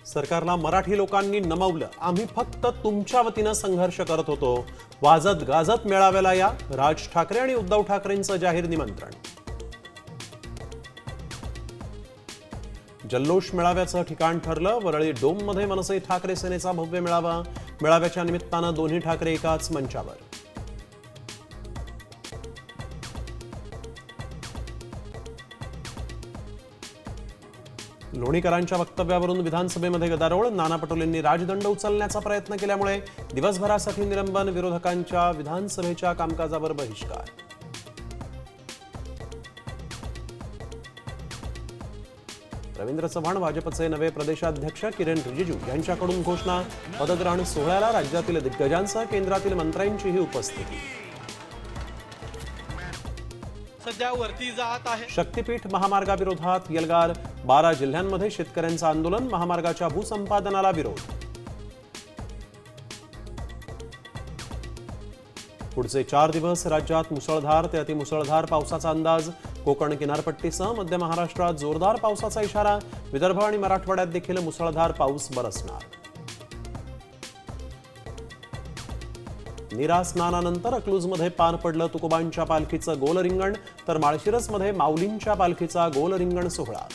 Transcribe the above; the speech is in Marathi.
सरकारला मराठी लोकांनी नमवलं, आम्ही फक्त तुमच्या वतीनं संघर्ष करत होतो. वाजत गाजत मेळाव्याला या, राज ठाकरे आणि उद्धव ठाकरेंचं जाहीर निमंत्रण. जल्लोष मेळाव्याचं ठिकाण ठरलं, वरळी डोममध्ये मनसे ठाकरे सेनेचा भव्य मेळावा. मेळाव्याच्या निमित्तानं दोन्ही ठाकरे एकाच मंचावर. लोणीकरांच्या वक्तव्यावरून विधानसभेमध्ये गदारोळ. नाना पटोलेंनी राजदंड उचलण्याचा प्रयत्न केल्यामुळे दिवसभरासाठी निलंबन. विरोधकांच्या विधानसभेच्या कामकाजावर बहिष्कार. रवींद्र चव्हाण भाजपचे नवे प्रदेशाध्यक्ष. किरण रिजिजू यांच्याकडून घोषणा. पदग्रहण सोहळ्याला राज्यातील दिग्गजांसह केंद्रातील मंत्र्यांचीही उपस्थिती. सध्या वरती जात आहे. शक्तीपीठ महामार्गाविरोधात एल्गार. 12 जिल्ह्यांमध्ये शेतकऱ्यांचं आंदोलन. महामार्गाच्या भूसंपादनाला विरोध. पुढचे 4 दिवस राज्यात मुसळधार ते अतिमुसळधार पावसाचा अंदाज. कोकण किनारपट्टीसह मध्य महाराष्ट्रात जोरदार पावसाचा इशारा. विदर्भ आणि मराठवाड्यात देखील मुसळधार पाऊस बरसणार. नीरा स्नानानंतर अकलूजमध्ये पार पडलं तुकोबांच्या पालखीचं गोल रिंगण, तर माळशिरसमध्ये माऊलींच्या पालखीचा गोल रिंगण सोहळा.